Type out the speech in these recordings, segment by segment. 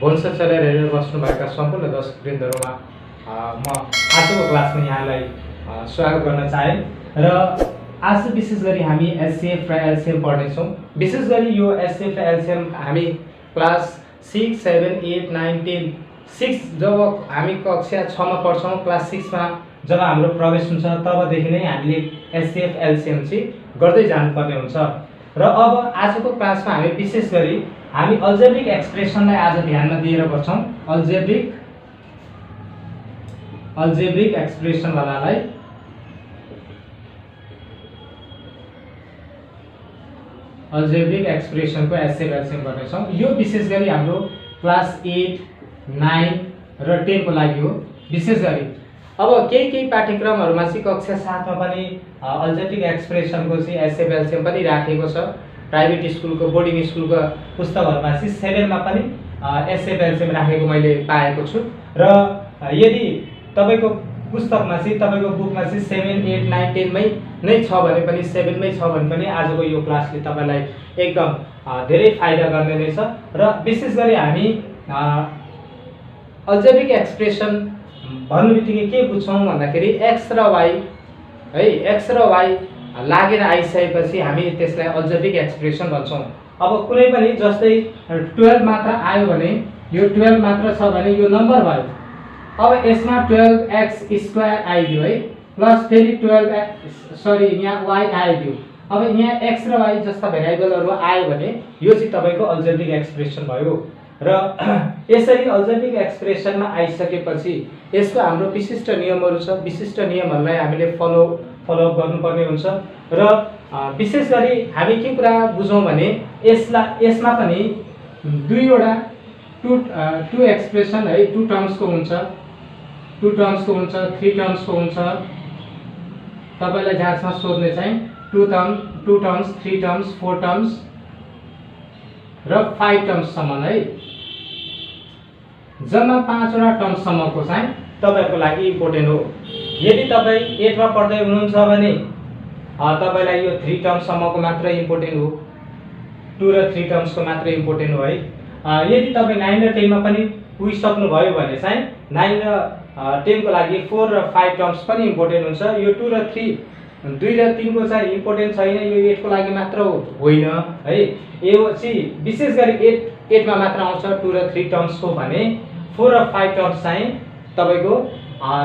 भोलसर चलाइरहेर बस्नुभएका सम्पूर्ण दर्शकवृन्दहरूमा म आजको क्लासमा यहाँलाई स्वागत गर्न चाहे र आज विशेष गरी हामी एचसीएफ र एलसीएम पढ्नेछौँ। विशेष गरी यो एचसीएफ र एलसीएम हामी क्लास 6, 7, 8, 9, 10, 6 जब हामी कक्षा 6 मा पढ्छौँ, क्लास 6 मा जब हाम्रो प्रवेश हुन्छ तबदेखि नै हामीले एचसीएफ एलसीएम चाहिँ गर्दै जानुपर्ने हुन्छ। र अब आजको क्लासमा हामी विशेष गरी हामी अल्जेब्रिक एक्सप्रेसनलाई आज ध्यानमा दिएर गर्छौँ। अल्जेब्रिक एक्सप्रेसन वालालाई अल्जेब्रिक एक्सप्रेसनको एचसीएफ एलसीएम गर्नेछौँ। यो विशेष गरी हाम्रो क्लास 8, 9 र 10 को लागि हो। विशेष गरी अब केही पाठ्यक्रमहरुमा चाहिँ कक्षा 7 मा पनि अल्जेब्रिक एक्सप्रेसनको चाहिँ एचसीएफ एलसीएम पनि राखेको छ। प्राइभेट स्कुलको बोर्डिङ स्कुलको पुस्तकहरुमा चाहिँ 7 मा पनि एचसीएफ एलसीएम राखेको मैले पाएको छु। र यदि तपाईको पुस्तकमा चाहिँ तपाईको बुकमा चाहिँ 7, 8, 9, 10 मै नै छ भने पनि 7 मै छ भने पनि आजको यो क्लासले तपाईलाई एकदम धेरै फाइदा गर्ने रहेछ। र विशेष गरी हामी अल्जेब्रिक एक्सप्रेसन भन्नुबित्तिकै के बुझ्छौं भन्दाखेरि x र y है, x र y लागेर आइसकेपछि हामी त्यसलाई अल्जेब्रिक एक्सप्रेसन भन्छौं। अब कुनै पनि जस्तै 12 मात्र आयो भने यो 12 मात्र छ भने यो नम्बर भयो। अब यसमा 12x² आइदियो है, प्लस फेरि 12 यहाँ y आइदियो। अब यहाँ x र y जस्ता भेरिएबलहरु आयो भने यो चाहिँ तपाईको अल्जेब्रिक एक्सप्रेसन भयो। र यसरी अल्जेब्रिक एक्सप्रेसनमा आइसकेपछि यसको हाम्रो विशिष्ट नियमहरु छ। विशिष्ट नियमहरुलाई हामीले फलो अप गर्नुपर्ने हुन्छ। र विशेष गरी हामी के कुरा बुझौं भने यसमा पनि दुईवटा टु एक्सप्रेसन है, टु टर्म्सको हुन्छ, 3 टर्म्सको हुन्छ। तपाईलाई जाँचमा सोध्ने चाहिँ 2 टर्म्स, 3 टर्म्स, 4 टर्म्स र 5 टर्म्स सम्म है। जम्मा 5 वटा टर्म्स सम्मको चाहिँ तपाईहरुको लागि इम्पोर्टेन्ट हो। यदि तपाई 8 मा पढ्दै हुनुहुन्छ भने तपाईलाई यो 3 टर्म्स सम्मको मात्र इम्पोर्टेन्ट हो, 2 र 3 टर्म्सको मात्र इम्पोर्टेन्ट हो है। यदि तपाई 9 र 10 मा पनि पुगिसक्नु भयो भने चाहिँ 9 र 10 को लागि 4 र 5 टर्म्स पनि इम्पोर्टेन्ट हुन्छ। यो 2 र 3, 2 र 3 को चाहिँ इम्पोर्टेन्ट छैन, यो 8 को लागि मात्र होइन है। यो चाहिँ विशेष गरी 8 मा मात्र आउँछ 2 र 3 टर्म्स को भने 4 र 5 टर्म्स चाहिँ तपाईको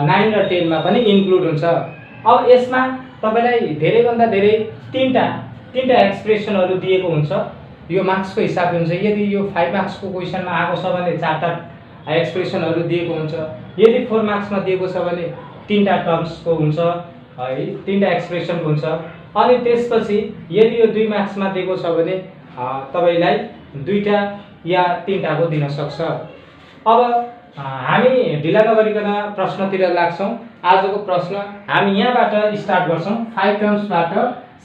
9 र 10 मा पनि इन्क्लुड हुन्छ। अब यसमा तपाईलाई धेरै भन्दा धेरै तीनटा एक्सप्रेसनहरु दिएको हुन्छ। यो मार्क्सको हिसाबले हुन्छ। यदि यो 5 मार्क्सको क्वेशनमा आएको छ भने 4टा एक्सप्रेसनहरु दिएको हुन्छ। यदि 4 मार्क्समा दिएको छ भने 3टा टर्म्सको हुन्छ है, 3टा एक्सप्रेसनको हुन्छ। अनि त्यसपछि यदि यो 2 मार्क्समा दिएको छ भने तपाईलाई 2टा या 3टाको दिन सक्छ। अब हामी ढिला नगरिकन प्रश्नतिर लाग्छौं। आजको प्रश्न हामी यहाँबाट स्टार्ट गर्छौं। 5 टर्म्सबाट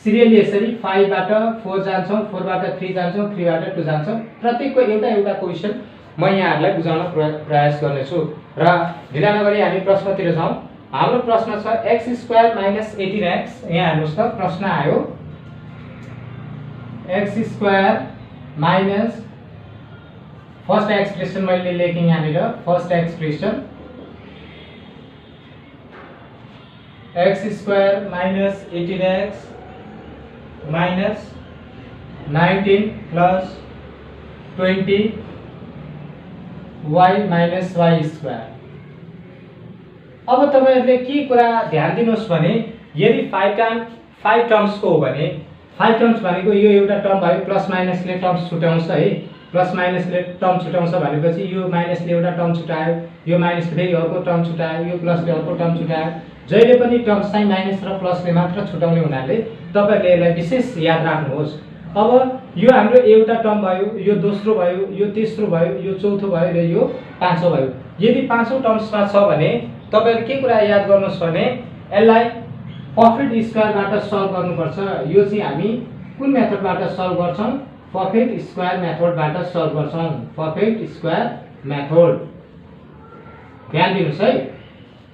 सिरियली यसरी 5 बाट 4 जान्छौं, 4 बाट 3 जान्छौं, 3 बाट 2 जान्छौं। प्रत्येकको एउटा क्वेशन म यहाँहरुलाई बुझाउन प्रयास गर्नेछु। र ढिला नगरी हामी प्रश्नतिर जाउँ। हाम्रो प्रश्न छ x² - 18x। यहाँ हेर्नुस् त प्रश्न आयो x² - फर्स्ट एक्सप्रेसन मैले लेखेँ यहाँनिर। First expression x² - 18x minus 19 plus 20 y minus y²। अब तपाईहरुले के कुरा ध्यान दिनुस् भने यदि 5 टर्म्सको हो भने 5 टर्म्स भनेको यो एउटा टर्म भयो, प्लस माइनसले टर्म्स छुटाउँछ है। प्लस माइनसले टर्म छुटाउँछ भनेपछि यो माइनसले एउटा टर्म छुटायो, यो माइनसले फेरि अर्को टर्म छुटायो, यो प्लसले अर्को टर्म छुटायो। जहिले पनि टर्म्स चाहिँ माइनस र प्लसले मात्र छुटाउने हुनाले तपाईहरुले यसलाई विशेष याद राख्नुहोस्। अब यो हाम्रो एउटा टर्म भयो, यो दोस्रो भयो, यो तेस्रो भयो, यो चौथो भयो र यो पाँचौं भयो। यदि पाँचौं टर्म्समा छ भने तपाईहरु के कुरा याद गर्नुस् भने यसलाई परफेक्ट स्क्वायरबाट सल्भ गर्नुपर्छ। यो चाहिँ हामी कुन मेथडबाट सल्भ गर्छौं? परफेक्ट स्क्वायर मेथडबाट सल्भ गर्छौं। परफेक्ट स्क्वायर मेथड ध्यान दिनुस् है।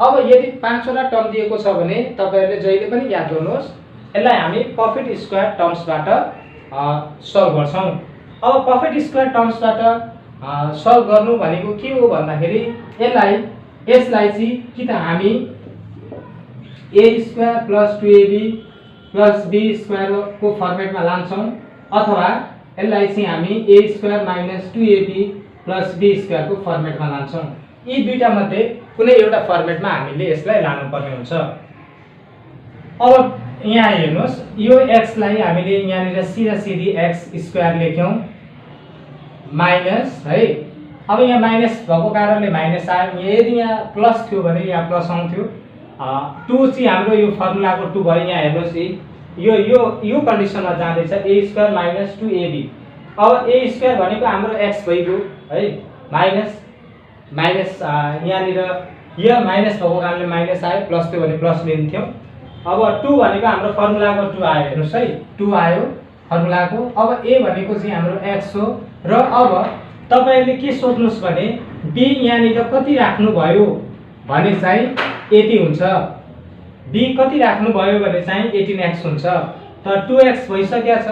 अब यदि 5 वटा टर्म दिएको छ भने तपाईहरुले जहिले पनि याद गर्नुहोस् यसलाई हामी परफेक्ट स्क्वायर टर्म्सबाट सल्भ गर्छौं। अब परफेक्ट स्क्वायर टर्म्सबाट सल्भ गर्नु भनेको के हो भन्दाखेरि यसलाई चाहिँ कि त हामी a² + 2ab + b² को फर्मेटमा लान्छौं अथवा यसलाई चाहिँ हामी a² - 2ab + b² को फर्मेटमा लान्छौं। यी दुईटा मध्ये कुनै एउटा फर्मेटमा हामीले यसलाई लानुपर्ने हुन्छ। अब यहाँ हेर्नुस्, यो x लाई हामीले यहाँनिर सिधासिधी x² लेख्यौं माइनस है। अब यहाँ माइनस भएको कारणले माइनस आयो। यदि यहाँ प्लस थियो भने यहाँ प्लस आउँथ्यो। 2 चाहिँ हाम्रो यो फर्मुलाको 2 भयो। यहाँ हेर्नुस् यो कन्डिसनमा जाँदैछ a² - 2ab। अब a² भनेको हाम्रो x भइगयो है, माइनस यहाँनिर यो माइनस भएको कारणले माइनस आयो, प्लस थियो भने प्लस लिन्थ्यौं। अब 2 भनेको हाम्रो फर्मुलाको 2 आयो, हेर्नुस् है 2 आयो फर्मुलाको। अब a भनेको चाहिँ हाम्रो x हो र अब तपाईले के सोच्नुस् भने b यहाँनिर कति राख्नु भयो भने चाहिँ 80 हुन्छ। b कति राख्नु भयो भने चाहिँ 18x हुन्छ। त 2x भइसक्या छ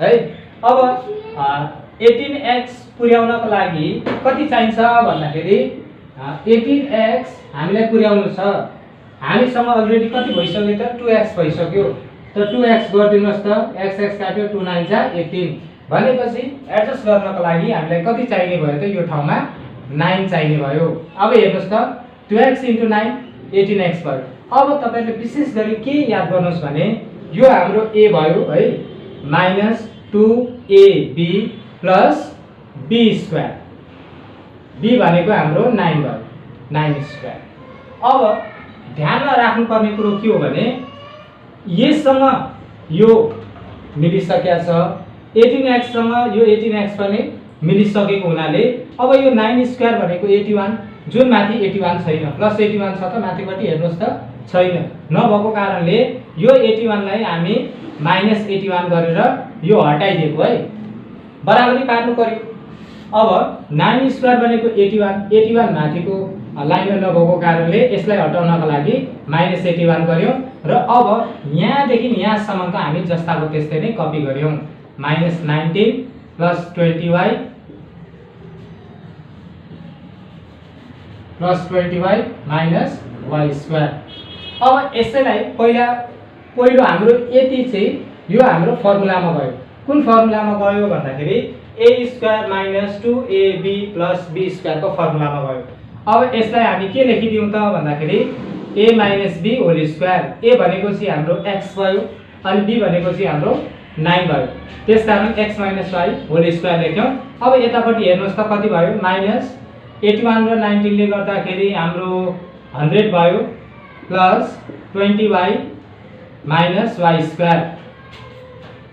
है। अब 18x पुर्याउनको लागि कति चाहिन्छ भन्दाखेरि 18x हामीलाई पुर्याउनु छ। हामीसँग अलरेडी कति भइसक्यो त 2x भइसक्यो। त 2x गर्दिनुस् त, x काट्यो 2 9 जा 18 भनेपछि एडजस्ट गर्नको लागि हामीलाई कति चाहिने भयो त यो ठाउँमा 9 चाहिने भयो। अब हेर्नुस् त 2x * 9 18x भयो। अब तपाईले विशेष गरी के याद गर्नुस् भने यो हाम्रो a भयो है, -2ab + b²। b भनेको हाम्रो 9 भयो, 9²। अब ध्यानमा राख्नुपर्ने कुरो के हो भने यससँग यो मिलिसक्या छ, 18x सँग यो 18x पनि मिलिसकेको हुनाले अब यो 9² भनेको 81, जुन माथि 81 छैन, प्लस 81 छ त माथिपट्टि हेर्नुस् त छैन। नभएको कारणले यो 81 लाई हामी -81 गरेर यो हटाइदिएको है, बराबरी पार्नु पर्यो। अब 9² भनेको 81 माथिको लाइनमा नभएको कारणले यसलाई हटाउनको लागि -81 गर्यौं र अब यहाँदेखि यहाँसम्मको हामी जस्ताको त्यस्तै नै कपी गर्यौं। -19 + 20y -y²। अब यसैलाई पहिलो हाम्रो यति चाहिँ यो हाम्रो फर्मुलामा गयो। कुन फर्मुलामा गयो भन्दाखेरि a² - 2ab + b² को फर्मुलामा गयो। अब यसलाई हामी के लेखिदियौं त भन्दाखेरि a - b²। a भनेको चाहिँ हाम्रो x भयो अनि b भनेको चाहिँ हाम्रो 9 भयो। त्यसकारण x - y² लेख्यौं। अब यतापट्टि हेर्नुस् त कति भयो, -81 र 19 ले गर्दाखेरि हाम्रो 100 भयो प्लस 20y -y²।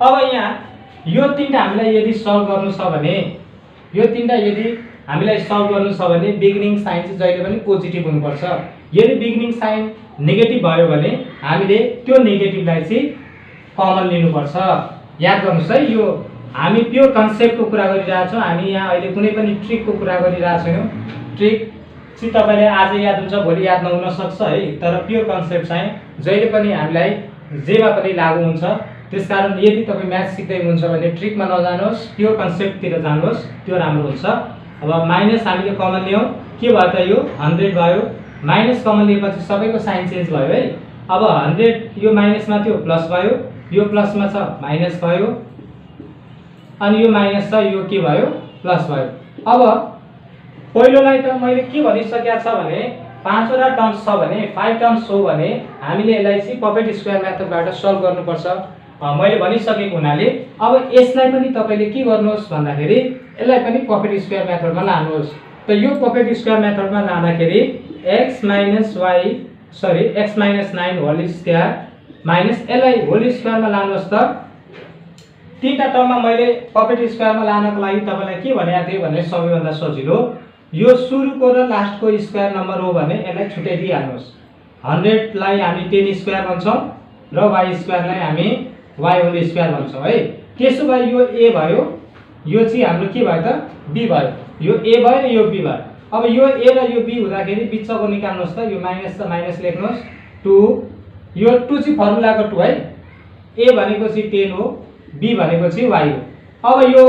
अब यहाँ यो तीनटा हामीलाई यदि सल्भ गर्नु छ भने बिगिनिङ साइन चाहिँ जहिले पनि पोजिटिभ हुनुपर्छ। यदि बिगिनिङ साइन नेगेटिभ भयो भने हामीले त्यो नेगेटिभलाई चाहिँ कमन लिनुपर्छ। याद गर्नुस् है, यो हामी प्योर कन्सेप्टको कुरा गरिरहेछौँ। हामी यहाँ अहिले कुनै पनि ट्रिकको कुरा गरिरहेको छैनौँ। ट्रिक चाहिँ तपाईले आज याद हुन्छ, भोलि याद नहुन सक्छ है, तर प्योर कन्सेप्ट चाहिँ जहिले पनि हामीलाई जेमा पनि लागू हुन्छ। त्यसकारण यदि तपाई म्याथ सिक्दै हुनुहुन्छ भने ट्रिकमा नजानुहोस्, प्योर कन्सेप्टतिर जानुहोस्, त्यो राम्रो हुन्छ। अब माइनस हामीले कमन लियौं, के भयो त यो 100 भयो। माइनस कमन लिएपछि सबैको साइन चेन्ज भयो है। अब 100 यो माइनसमा थियो प्लस भयो, यो प्लसमा छ माइनस भयो, अनि यो माइनस छ यो के भयो प्लस भयो। अब पहिलोलाई त मैले के भनिसकेको छ भने 5 वटा टर्म्स छ भने 5 टर्म्स हो भने हामीले यसलाई चाहिँ पपेट स्क्वायर मेथडबाट सल्भ गर्नुपर्छ मैले भनिसकेको हुनाले अब यसलाई पनि तपाईले के गर्नुहोस् भन्दाखेरि यसलाई पनि पपेट स्क्वायर मेथडमा लानुहोस्। त यो पपेट स्क्वायर मेथडमा लाँदाखेरि x - 9 होल स्क्वायर माइनस यसलाई होल स्क्वायरमा लानुहोस् त। तीनटा टर्ममा मैले पपेट स्क्वायरमा लानको लागि तपाईलाई के भनेको थिए भने सबैभन्दा सजिलो यो सुरुको र लास्टको स्क्वायर नम्बर हो भने यसलाई छुटाइदिहाल्नुहोस्। 100 लाई हामी 10 स्क्वायर भन्छौं र y स्क्वायर लाई हामी y होल स्क्वायर भन्छौं है। त्यसो भए यो a भयो, यो चाहिँ हाम्रो के भयो त b भयो। यो a भयो र यो b भयो। अब यो a र यो b हुँदाखेरि बिचको निकाल्नुहोस् त। यो माइनस त माइनस लेख्नुहोस् 2, यो 2 चाहिँ फर्मुलाको 2 है। a भनेको चाहिँ 10 हो, b भनेको चाहिँ y हो। अब यो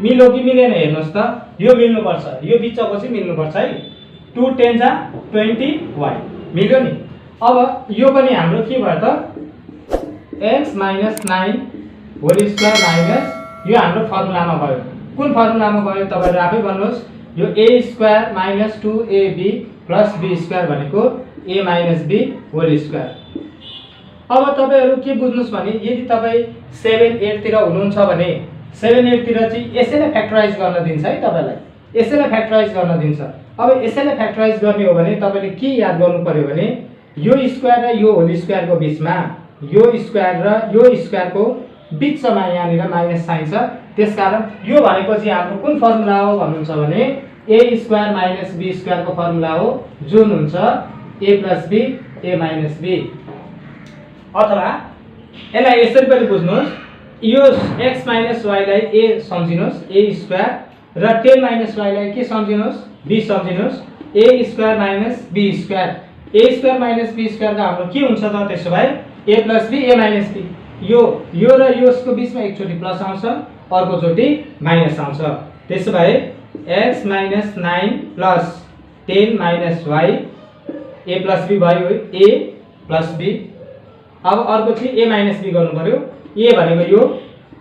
मिल्यो कि मिलेन हेर्नुहोस् त, यो मिल्नुपर्छ, यो बिचको चाहिँ मिल्नुपर्छ है। 2 10 जा 20y मिल्यो नि। अब यो पनि हाम्रो के भयो त, x - 9 होल स्क्वायर माइनस यो हाम्रो फर्मुलामा भयो। कुन फर्मुलामा भयो तपाईहरु आफै भन्नुहोस्। यो a square minus 2ab plus b square भनेको a minus b whole square. अब तपाईहरु के बुझ्नुस् भने यदि तपाई 7 8 तिर हुनुहुन्छ भने 7 8 तिर चाहिँ यसैले फ्याक्टराइज गर्न दिन्छ है तपाईलाई, यसैले फ्याक्टराइज गर्न दिन्छ। अब यसैले फ्याक्टराइज गर्ने हो भने तपाईले के याद गर्नु पर्यो भने यो स्क्वायर र यो होल स्क्वायरको बीचमा यो स्क्वायर र यो स्क्वायरको बीचमा यहाँनिर माइनस साइन छ। त्यसकारण यो भनेपछि हाम्रो कुन फर्मुला हो भन्नुहुन्छ भने a square minus b square को फर्मुला हो, जुन हुन्छ a plus b a minus b। अथवा यसलाई यसरी पनि बुझ्नुहोस्, यो x माइनस y लाई a सम्झिनुहोस् a स्क्वायर र 10 माइनस y लाई के सम्झिनुहोस् b सम्झिनुहोस् a square minus b square. a square minus b square का हाम्रो के हुन्छ त त्यसो भए a plus b a minus b। यो र यसको बीचमा एकचोटी प्लस आउँछ, अर्को चोटी माइनस आउँछ। त्यसो भए x minus 9 plus 10 minus y a plus b भयो a प्लस b। अब अर्को चाहिँ a माइनस b गर्नु पर्यो। a भनेको यो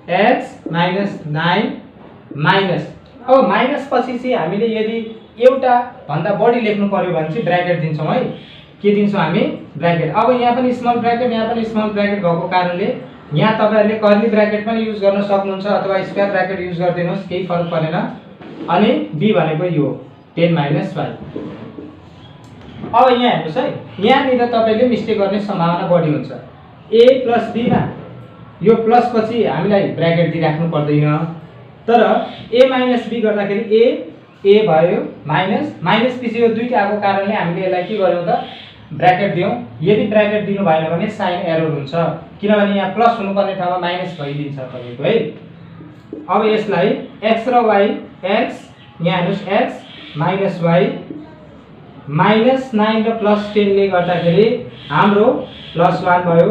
x माइनस 9 माइनस, अब माइनस पछि चाहिँ हामीले यदि एउटा भन्दा बढी लेख्नु पर्यो भने चाहिँ ब्र्याकेट दिन्छौं है। के दिन्छौं हामी? ब्र्याकेट। अब यहाँ पनि स्मल ब्र्याकेट यहाँ पनि स्मल ब्र्याकेट भएको कारणले यहाँ तपाईहरुले कर्ली ब्र्याकेट पनि युज गर्न सक्नुहुन्छ अथवा स्क्वायर ब्र्याकेट युज गर्दिनुस्, केही फरक परेन। अनि b भनेको यो 10 माइनस y। अब यहाँ हेर्नुस् है, यहाँनिर तपाईले मिस्टेक गर्ने सम्भावना बढी हुन्छ। a प्लस b मा यो प्लस पछि हामीलाई ब्र्याकेट दिइराख्नु पर्दैन, तर a माइनस b गर्दाखेरि a भयो माइनस माइनस पछि यो दुईटा आएको कारणले हामीले यसलाई के गर्यौं त ब्र्याकेट दियौं। यदि ब्र्याकेट दिनु भएन भने साइन एरर हुन्छ, किनभने यहाँ प्लस हुनुपर्ने ठाउँमा माइनस भइदिन्छ तपाईको है। अब यसलाई x र y x यहाँ हेर्नुस् x माइनस y माइनस 9 र प्लस 10 ले गर्दाखेरि हाम्रो प्लस 1 भयो।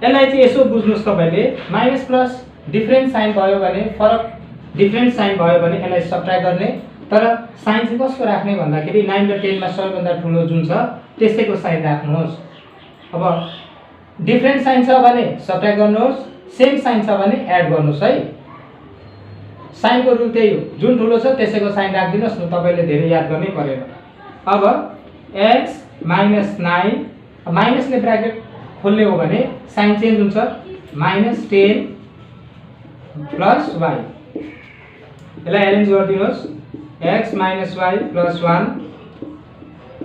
यसलाई चाहिँ यसो बुझ्नुस् तपाईले, माइनस प्लस डिफरेन्ट साइन भयो भने फरक डिफरेन्ट साइन भयो भने यसलाई सबट्र्याक्ट गर्ने, तर साइन चाहिँ कसको राख्ने भन्दाखेरि 9 र 10 मा सबैभन्दा ठुलो जुन छ त्यसैको साइन राख्नुहोस्। अब डिफरेन्ट साइन छ भने सबट्र्याक्ट गर्नुहोस्, सेम साइन छ भने एड गर्नुहोस् है। साइनको रुल त्यही हो, जुन ठुलो छ त्यसैको साइन राख्दिनुस् न, तपाईले धेरै याद गर्नै परेन। अब x माइनस 9 माइनसले ब्र्याकेट खोल्ने हो भने साइन चेन्ज हुन्छ, माइनस 10 प्लस y। यसलाई arrange गरिदिनुस्, x minus y plus 1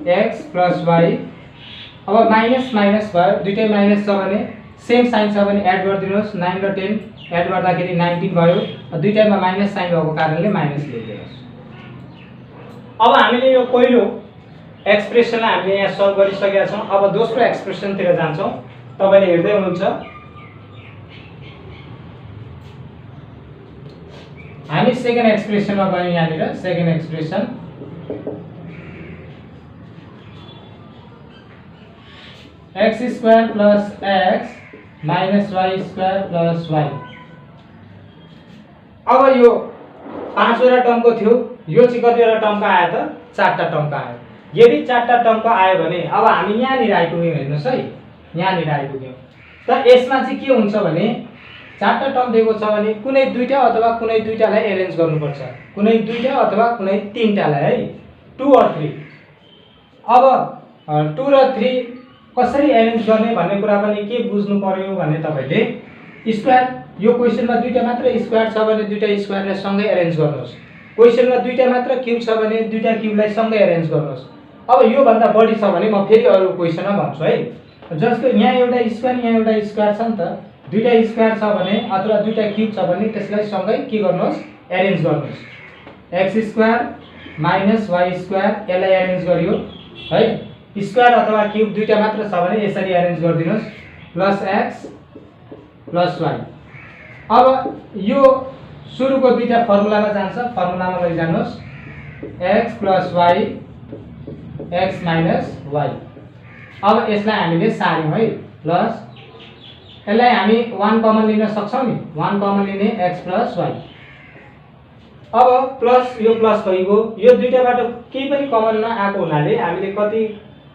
x plus y। अब माइनस माइनस भयो, दुईटै माइनस छ भने सेम साइन छ भने एड गरिदिनुस्, 9 र 10 एड गर्दाखेरि 19 भयो। दुईटैमा माइनस साइन भएको कारणले माइनस लेखिदिनुस्। अब हामीले यो पहिलो एक्सप्रेसनलाई हामीले यहाँ सल्भ गरिसकेका छौं। अब दोस्रो एक्सप्रेसन तिर जान्छौं। तपाईले हेर्दै हुनुहुन्छ, हामी सेकेन्ड एक्सप्रेसनमा गयौं। यहाँनिर second expression x square plus x minus y square plus y। अब यो 5 वटा टर्मको थियो, यो चाहिँ कतिवटा टर्मको आयो त? 4टा टर्मको आयो। यदि 4टा टर्मको आयो भने अब हामी यहाँनिर आइपुग्यौं, हेर्नुस् है, यहाँनिर आइपुग्यौं। त यसमा चाहिँ के हुन्छ भने 4टा टर्म दिएको छ भने कुनै दुईटा अथवा कुनै दुईटालाई एरेन्ज गर्नुपर्छ, कुनै दुईटा अथवा कुनै तीनटालाई है, 2 और 3। अब 2 र 3 कसरी एरेन्ज गर्ने भन्ने कुरा पनि के बुझ्नु पर्यो भने तपाईले स्क्वायर, यो क्वेशनमा दुईटा मात्र स्क्वायर छ भने दुईटा स्क्वायरलाई सँगै एरेन्ज गर्नुहोस्। क्वेशनमा दुईटा मात्र क्यूब छ भने दुईटा क्यूबलाई सँगै एरेन्ज गर्नुहोस्। अब यो भन्दा बढी छ भने म फेरि अरु क्वेशनमा भन्छु है। जस्तो यहाँ एउटा स्क्वायर यहाँ एउटा स्क्वायर छ नि त, दुईटा स्क्वायर छ भने अथवा दुईटा क्यूब छ भने त्यसलाई सँगै के गर्नुहोस्, एरेन्ज गर्नुहोस्। x square minus y square यसलाई एरेन्ज गरियो है। स्क्वायर अथवा क्यूब दुईटा मात्र छ भने यसरी arrange गरिदिनुस्, plus x plus y। अब यो सुरुको दुईटा फर्मुलामा जान्छ, फर्मुलामा लैजानुस्, x plus y x minus y। अब यसलाई हामीले सार्यौं है, प्लस यसलाई हामी 1 कमन लिन सक्छौं नि, 1 कमन लिने x प्लस y। अब प्लस यो प्लस भइगयो, यो दुईटाबाट केही पनि कमन नआएको हुनाले हामीले कति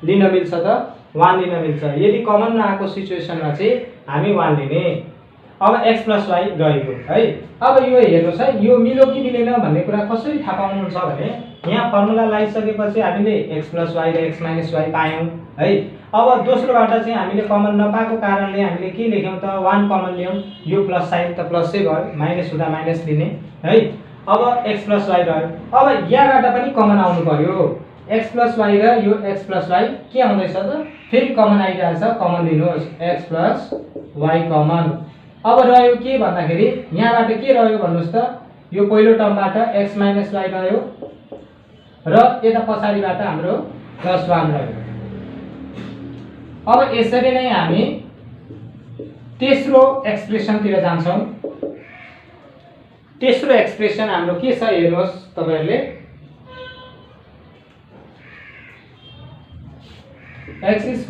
लिन मिल्छ त 1 लिन मिल्छ। यदि कमन नआएको सिचुएसनमा चाहिँ हामी 1 लिने। अब x + y गयो है। अब यो हेर्नुस् है, यो मिल्यो कि मिलेन भन्ने कुरा कसरी थाहा पाउनुहुन्छ भने यहाँ फर्मुला लगाइसकेपछि हामीले x + y र x - y पायौं है। अब दोस्रोबाट चाहिँ हामीले कमन नपाएको कारणले हामीले के लेख्यौं त 1 कमन ल्यायौं, यो प्लस साइन त प्लसै भयो, माइनस हुँदा माइनस लिने है। अब x + y रह्यो। अब यहाँबाट पनि कमन आउनु पर्यो, x + y र यो x + y के आउँदैछ त फेरि कमन आइरहेछ, कमन लिनुहोस् x + y कमन। अब रह्यो के भन्दाखेरि यहाँबाट के रह्यो भन्नुस् त, यो पहिलो टर्मबाट x - y रह्यो र यता पछाडीबाट हाम्रो +1 रह्यो। अब यसरी नै हामी तेस्रो एक्सप्रेसनतिर जान्छौं। तेस्रो एक्सप्रेसन हाम्रो के छ हेर्नुहोस् तपाईहरुले, x² -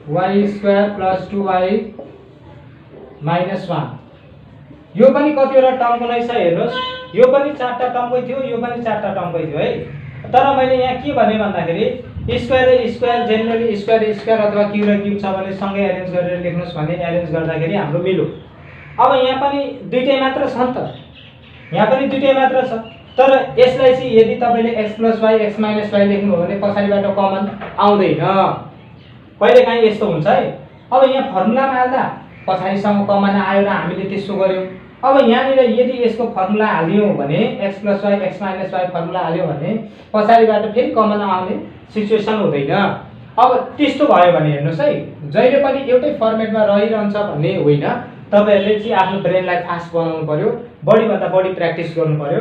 y² + 2y - 1। यो पनि कतिवटा टर्मको नै छ हेर्नुस्, यो पनि 4टा टर्मकै थियो, यो पनि 4टा टर्मकै थियो है। तर मैले यहाँ के भने भन्दाखेरि स्क्वायर र स्क्वायर जेनरली स्क्वायर स्क्वायर अथवा क्यू र क्यूब छ भने सँगै एरेन्ज गरेर लेख्नुस् भने एरेन्ज गर्दाखेरि हाम्रो मिल्यो। अब यहाँ पनि दुईटै मात्र छ नि त, यहाँ पनि दुईटै मात्र छ, तर यसलाई चाहिँ यदि तपाईले x + y x - y लेख्नु हो भने पछाडीबाट कमन आउँदैन, कहिलेकाहीँ यस्तो हुन्छ है। अब यहाँ फर्मुलामा हाल्दा पछाडीसँग कमन आयो र हामीले त्यसो गर्यौं। अब यहाँनिर यदि यसको फर्मुला हाल्यौं भने x + y x - y formula हाल्यौं भने पछाडीबाट फेरि कमन आउने सिचुएसन हुँदैन। अब त्यस्तो भयो भने हेर्नुस् है, जहिले पनि एउटै फर्मेटमा रहिरहन्छ भन्ने होइन, तपाईहरुले चाहिँ आफ्नो ब्रेनलाई फास्ट बनाउनु पर्यो, बढी भन्दा बढी प्र्याक्टिस गर्नु पर्यो।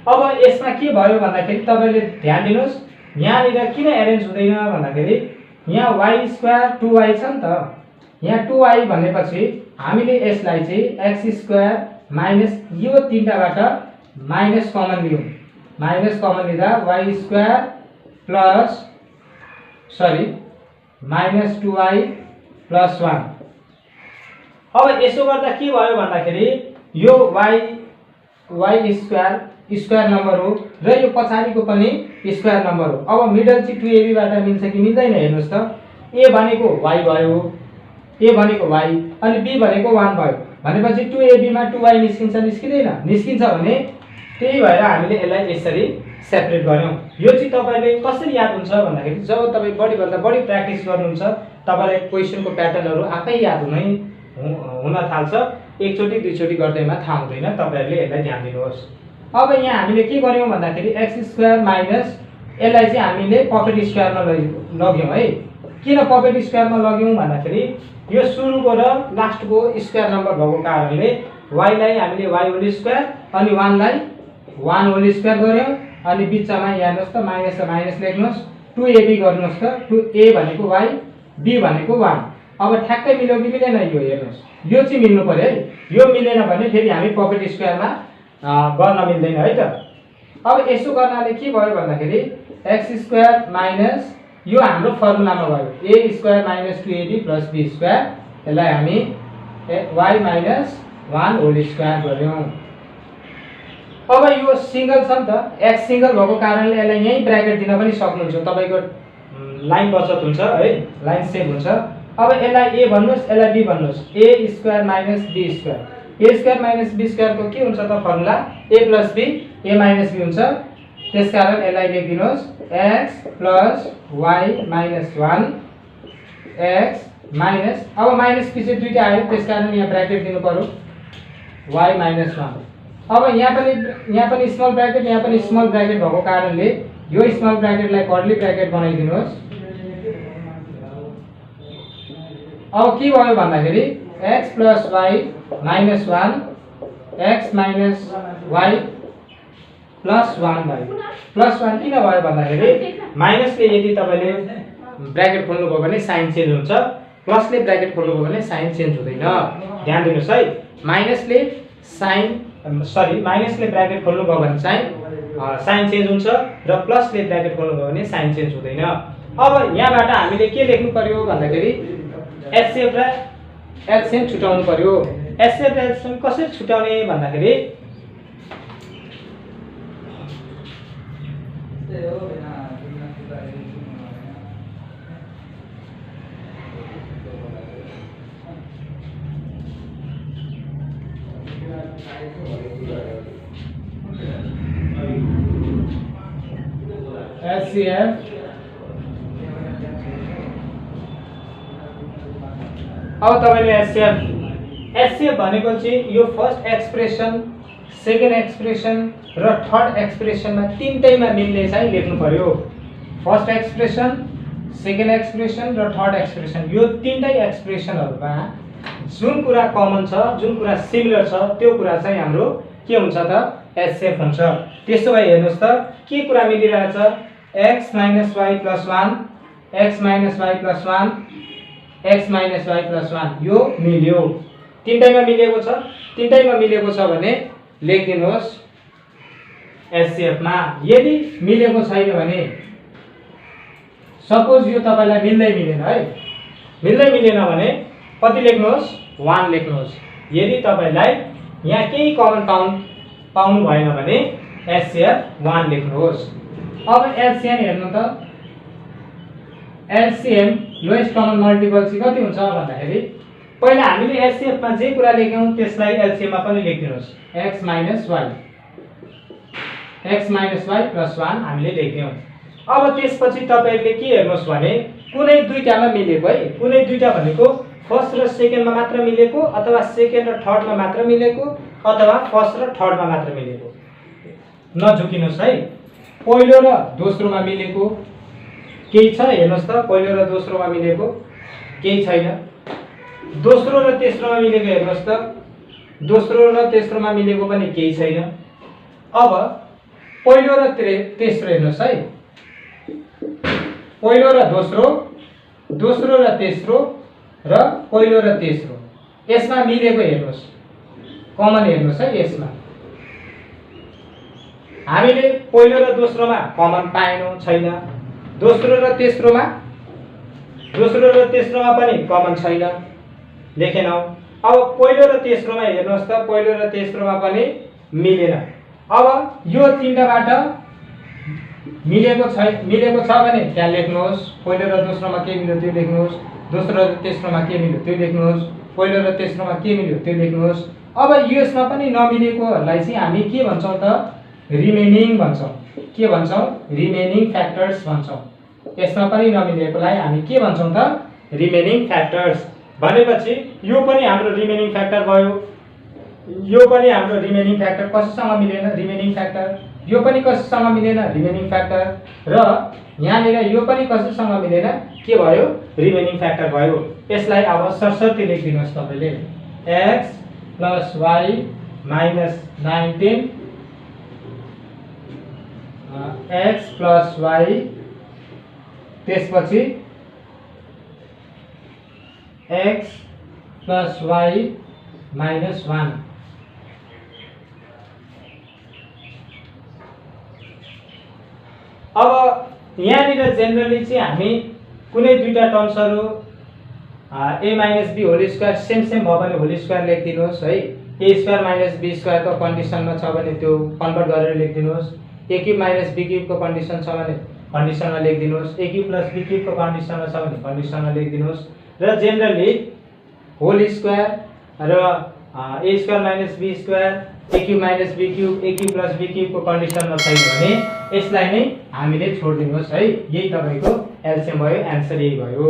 अब यसमा के भयो भन्दाखेरि तपाईले ध्यान दिनुस्, यहाँनिर किन एरेन्ज हुँदैन भन्दाखेरि यहाँ y² 2y छ नि त, यहाँ 2y भनेपछि हामीले यसलाई चाहिँ x² माइनस यो तीनटाबाट माइनस कमन लियौं, माइनस कमन लिँदा y² प्लस माइनस 2y + 1। अब यसो गर्दा के भयो भन्दाखेरि यो y² स्क्वायर नम्बर हो र यो पछाडीको पनि स्क्वायर नम्बर हो। अब मिडल चाहिँ 2ab बाट मिल्छ कि मिल्दैन हेर्नुस् त, a भनेको y भयो, a भनेको y अनि b भनेको 1 भयो भनेपछि 2ab मा 2y निस्किन्छ निस्किदैन, निस्किन्छ भने त्यही भएर हामीले यसलाई यसरी सेपरेट गर्यौं। यो चाहिँ तपाईले कसरी याद हुन्छ भन्दाखेरि जब तपाई बढी भन्दा बढी प्र्याक्टिस गर्नुहुन्छ तपाईलाई क्वेशनको प्याटर्नहरु आफै याद हुन थाल्छ, एकचोटी दुईचोटी गर्दैमा थाहा हुँदैन, तपाईहरुले यसलाई ध्यान दिनुहोस्। अब यहाँ हामीले के गर्यौं भन्दाखेरि x² माइनस यसलाई चाहिँ हामीले पकेट स्क्वायरमा लग्यौं है। किन पकेट स्क्वायरमा लग्यौं भन्दाखेरि यो सुरुको र लास्टको स्क्वायर नम्बर भएको कारणले y लाई हामीले y² अनि 1 लाई 1 होल स्क्वायर गर्यौं अनि बिचमा हेर्नुस् त माइनस र माइनस लेख्नुस्, 2ab गर्नुस् त 2a भनेको y b भनेको 1। अब ठ्याक्कै मिल्यो कि मिलेन यो हेर्नुस्, यो चाहिँ मिल्नु पर्यो है, यो मिलेन भने फेरि हामी पकेट स्क्वायरमा गर्न मिल्दैन है त। अब यसो गर्नाले के भयो भन्दाखेरि x² माइनस यो हाम्रो फर्मुलामा भयो a² - 2ab + b², यसलाई हामी y - 1 होल स्क्वायर गर्यौं। अब यो सिंगल छ नि त, x सिंगल भएको कारणले यसलाई यही ब्र्याकेट दिन पनि सक्नुहुन्छ, तपाईको लाइन बचत हुन्छ है, लाइन सेभ हुन्छ। अब यसलाई a भन्नुस्, यसलाई b भन्नुस्, a² - b², a² - b² को के हुन्छ त formula a + b a - b हुन्छ। त्यसकारण यसलाई लेखिदिनुस् x + y - 1 x माइनस, अब माइनस पछि दुईटा आयो त्यसकारण यहाँ ब्र्याकेट दिनु पर्यो y - 1। अब यहाँ पनि स्मल ब्र्याकेट यहाँ पनि स्मल ब्र्याकेट भएको कारणले यो स्मल ब्र्याकेटलाई कर्ली ब्र्याकेट बनाइदिनुहोस्। अब के भयो भन्दाखेरि x + y - 1 x - y + 1 भयो। +1 किन भयो भन्दाखेरि माइनसले यदि तपाईले ब्र्याकेट खोल्नु भयो भने साइन चेन्ज हुन्छ, प्लसले ब्र्याकेट खोल्नु भयो भने साइन चेन्ज हुँदैन, ध्यान दिनुस् है। माइनसले ब्र्याकेट खोल्नु भयो भने चाहिँ साइन चेन्ज हुन्छ र प्लसले ब्र्याकेट खोल्नु भयो भने साइन चेन्ज हुँदैन। अब यहाँबाट हामीले के लेख्नु पर्यो भन्दाखेरि एचसीएफ र एलसीएम छुटाउनु पर्यो। एचसीएफ र एलसीएम कसरी छुट्याउने भन्दाखेरि एचसीएफ अब तपाईले एचसीएफ भनेको चाहिँ यो फर्स्ट एक्सप्रेसन, सेकेन्ड एक्सप्रेसन र थर्ड एक्सप्रेसनमा तीनटैमा मिल्ने चाहिँ लेख्नु पर्यो। फर्स्ट एक्सप्रेसन, सेकेन्ड एक्सप्रेसन र थर्ड एक्सप्रेसन, यो तीनटै एक्सप्रेसनहरुमा जुन कुरा कमन छ, जुन कुरा सिमिलर छ, त्यो कुरा चाहिँ हाम्रो के हुन्छ त एचसीएफ हुन्छ। त्यसो भए हेर्नुस् त के कुरा मिलिरहेछ, x - y + 1 x - y + 1 x - y + 1 यो मिल्यो। तीनटैमा मिलेको छ। तीनटैमा मिलेको छ भने लेखिदिनुहोस् एचसीएफ मा। यदि मिलेको छैन भने सपोज यो तपाईलाई मिल्दै मिलेन है, मिल्दै मिलेन भने कति लेख्नुहोस् 1 लेख्नुहोस्। यदि तपाईलाई यहाँ केही कमन पाउनु भएन भने एचसीएफ 1 लेख्नुहोस्। अब एलसीएम हेर्नु त, एलसीएम लोएस्ट कमन मल्टिपल चाहिँ कति हुन्छ भन्दाखेरि पहिला हामीले एचसीएफ मा जे कुरा लेख्यौं त्यसलाई एलसीएम मा पनि लेखिदिनुहोस्। x - y + 1 हामीले लेख्यौं। अब त्यसपछि तपाईले के हेर्नुस् भने कुनै दुईटामा मिलेको है, कुनै दुईटा भनेको फर्स्ट र सेकेन्डमा मात्र मिलेको अथवा सेकेन्ड र थर्डमा मात्र मिलेको अथवा फर्स्ट र थर्डमा मात्र मिलेको नझुकिनुस् है। पहिलो र दोस्रोमा मिलेको केही छ हेर्नुस् त, पहिलो र दोस्रोमा मिलेको केही छैन। दोस्रो र तेस्रोमा मिलेको हेर्नुस् त, दोस्रो र तेस्रोमा मिलेको पनि केही छैन। अब पहिलो र तेस्रो हेर्नुस् है, पहिलो र दोस्रो, दोस्रो र तेस्रो र पहिलो र तेस्रो यसमा मिलेको हेर्नुस्, कमन हेर्नुस् है। यसमा हामीले पहिलो र दोस्रोमा कमन पाएनौं, छैन। दोस्रो र तेस्रोमा पनि कमन छैन, लेखेनौं। अब पहिलो र तेस्रोमा हेर्नुस् त, पहिलो र तेस्रोमा पनि मिलेन। अब यो तीनटाबाट मिलेको छ भने त्यहाँ लेख्नुहोस्। पहिलो र दोस्रोमा के मिल्यो त्यो लेख्नुहोस्, दोस्रो र तेस्रोमा के मिल्यो त्यो लेख्नुहोस्, पहिलो र तेस्रोमा के मिल्यो त्यो लेख्नुहोस्। अब यसमा पनि नमिलेकोहरुलाई चाहिँ हामी के भन्छौं त रिमेनिङ भन्छौं। के भन्छौं? Remaining factors भन्छौं। यसमा पनि नमिलेकोलाई हामी के भन्छौं त रिमेनिङ फ्याक्टर्स। भनेपछि यो पनि हाम्रो रिमेनिङ फ्याक्टर भयो, यो पनि हाम्रो रिमेनिङ फ्याक्टर कसैसँग मिलेन रिमेनिङ फ्याक्टर, यो पनि कसैसँग मिलेन रिमेनिङ फ्याक्टर र यहाँनिर यो पनि कसैसँग मिलेन के भयो रिमेनिङ फ्याक्टर भयो। यसलाई अब सरसर्ती लेखिदिनुहोस् तपाईले x + y - 19 x + y त्यसपछि x + y - 1 अब यहाँनिर जेनरली चाहिँ हामी कुनै दुईटा टर्म्सहरु a - b whole square same भयो भने होल स्क्वायर लेखिदिनुहोस् है। a² - b² को कन्डिसनमा छ भने त्यो कन्भर्ट गरेर लेखिदिनुहोस्। a³ - b³ को कन्डिसन छ भने कन्डिसनमा लेखिदिनुहोस्। a³ + b³ को कन्डिसनमा छ भने कन्डिसनमा लेखिदिनुहोस्। र जेनरली होल स्क्वायर र a² - b² a³ - b³ a³ + b³ को कन्डिसनमा छैन भने यसलाई नै हामीले छोड्दिनुहोस् है। यही तपाईको एलसीएम भयो, आन्सर यही भयो।